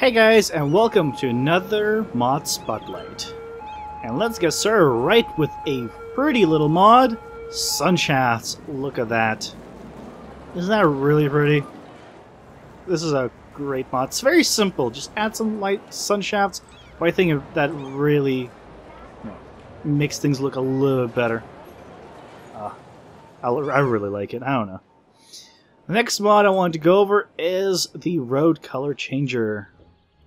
Hey guys, and welcome to another mod spotlight. And let's get started right with a pretty little mod, Sunshafts. Look at that. Isn't that really pretty? This is a great mod. It's very simple. Just add some light sunshafts, but I think that really makes things look a little bit better. I really like it. I don't know. The next mod I wanted to go over is the road color changer.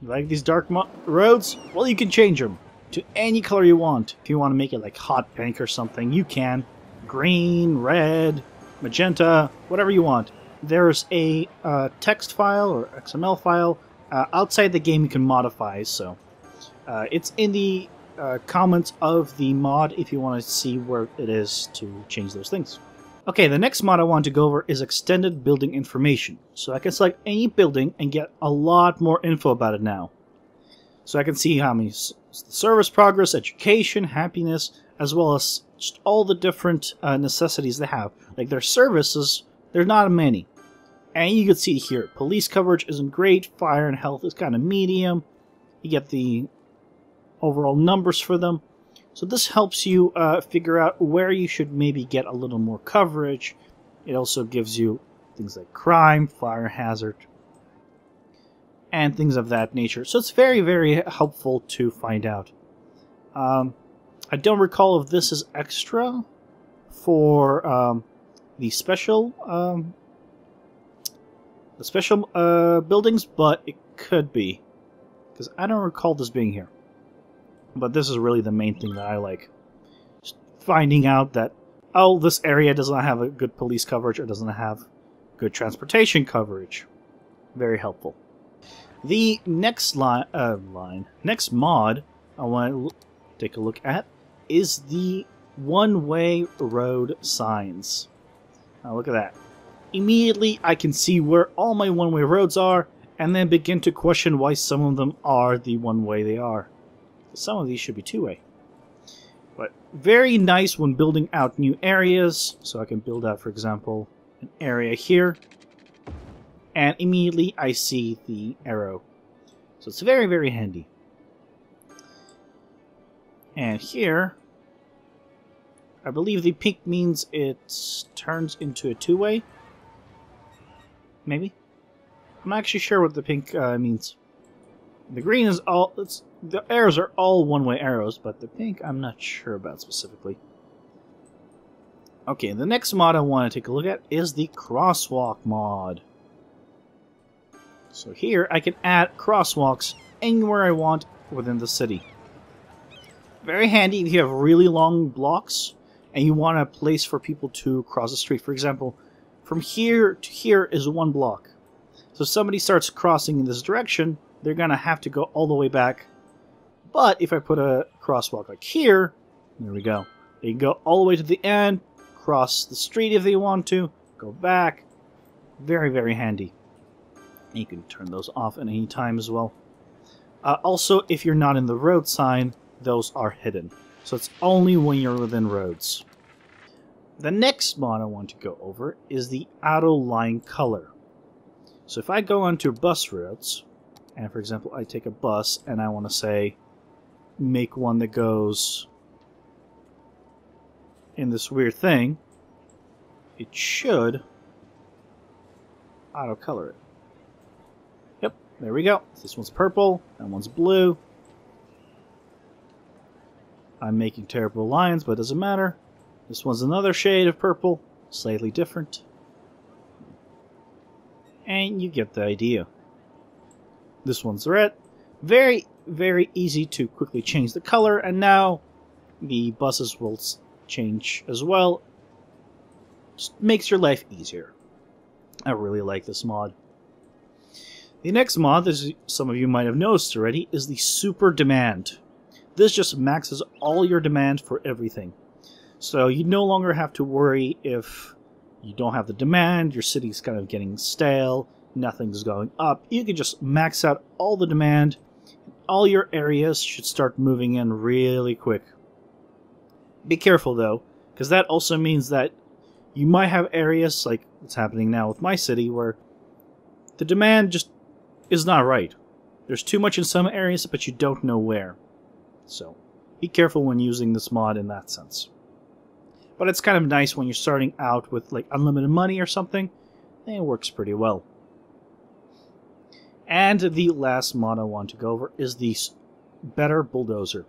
You like these dark roads? Well, you can change them to any color you want. If you want to make it like hot pink or something, you can. Green, red, magenta, whatever you want. There's a text file or XML file outside the game you can modify, so it's in the comments of the mod if you want to see where it is to change those things. Okay, the next mod I want to go over is extended building information. So I can select any building and get a lot more info about it now. So I can see how many service progress, education, happiness, as well as just all the different necessities they have. Like their services, there's not many. And you can see here, police coverage isn't great, fire and health is kind of medium. You get the overall numbers for them. So this helps you figure out where you should maybe get a little more coverage. It also gives you things like crime, fire hazard, and things of that nature. So it's very, very helpful to find out. I don't recall if this is extra for the special buildings, but it could be, because I don't recall this being here. But this is really the main thing that I like. Just finding out that, oh, this area does not have a good police coverage or doesn't have good transportation coverage. Very helpful. The next next mod I want to take a look at is the one-way road signs. Now look at that. Immediately I can see where all my one-way roads are and then begin to question why some of them are the one-way they are. Some of these should be two-way. But very nice when building out new areas. So I can build out, for example, an area here. And immediately I see the arrow. So it's very, very handy. And here, I believe the pink means it turns into a two-way. Maybe? I'm not actually sure what the pink means. The green is all... the arrows are all one-way arrows, but the pink I'm not sure about specifically. Okay, the next mod I want to take a look at is the crosswalk mod. So here I can add crosswalks anywhere I want within the city. Very handy if you have really long blocks and you want a place for people to cross the street. For example, from here to here is one block. So if somebody starts crossing in this direction, they're going to have to go all the way back. But if I put a crosswalk like here, there we go. They can go all the way to the end, cross the street if they want to, go back. Very, very handy. And you can turn those off at any time as well. Also, if you're not in the road sign, those are hidden. So it's only when you're within roads. The next mod I want to go over is the autoline color. So if I go onto bus routes, and for example, I take a bus and I want to say, make one that goes in this weird thing, it should auto color it. Yep, there we go. This one's purple, that one's blue. I'm making terrible lines, but it doesn't matter. This one's another shade of purple, slightly different. And you get the idea. This one's red. Very, very easy to quickly change the color, and now the buses will change as well. Just makes your life easier. I really like this mod. The next mod, as some of you might have noticed already, is the super demand. This just maxes all your demand for everything. So you no longer have to worry if you don't have the demand, your city's kind of getting stale, nothing's going up. You can just max out all the demand. All your areas should start moving in really quick. Be careful though, because that also means that you might have areas, like what's happening now with my city, where the demand just is not right. There's too much in some areas, but you don't know where. So, be careful when using this mod in that sense. But it's kind of nice when you're starting out with like unlimited money or something. And it works pretty well. And the last mod I want to go over is the Better Bulldozer.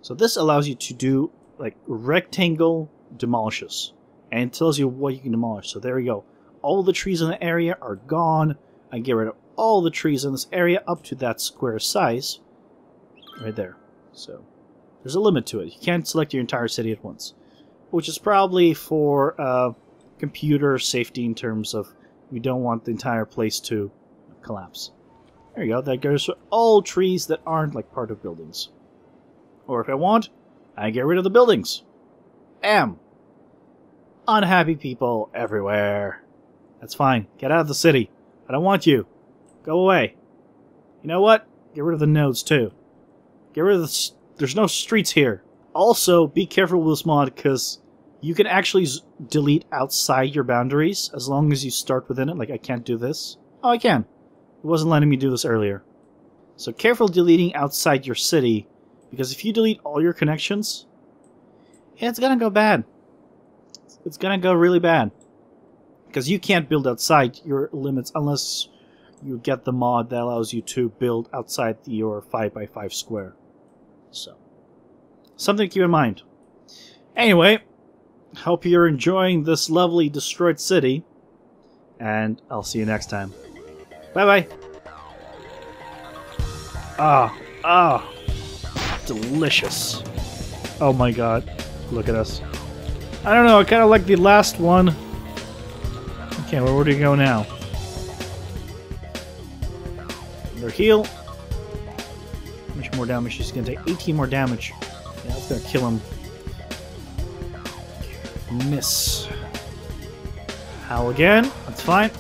So this allows you to do like rectangle demolishes. And it tells you what you can demolish. So there we go. All the trees in the area are gone. I get rid of all the trees in this area up to that square size. Right there. So there's a limit to it. You can't select your entire city at once. Which is probably for computer safety in terms of we don't want the entire place to collapse. There you go. That goes for all trees that aren't like part of buildings. Or if I want, I get rid of the buildings. Bam! Unhappy people everywhere. That's fine. Get out of the city. I don't want you. Go away. You know what? Get rid of the nodes too. Get rid of the... There's no streets here. Also, be careful with this mod because you can actually delete outside your boundaries as long as you start within it. Like, I can't do this. Oh, I can. It wasn't letting me do this earlier. So careful deleting outside your city, because if you delete all your connections, it's gonna go bad. It's gonna go really bad. Because you can't build outside your limits unless you get the mod that allows you to build outside your 5x5 square. So, something to keep in mind. Anyway, hope you're enjoying this lovely destroyed city, and I'll see you next time. Bye-bye. Ah, delicious. Oh my god, look at us. I don't know, I kind of like the last one. Okay, where do you go now? Another heal. How much more damage? She's gonna take 18 more damage. Yeah, that's gonna kill him. Miss. Howl again. That's fine.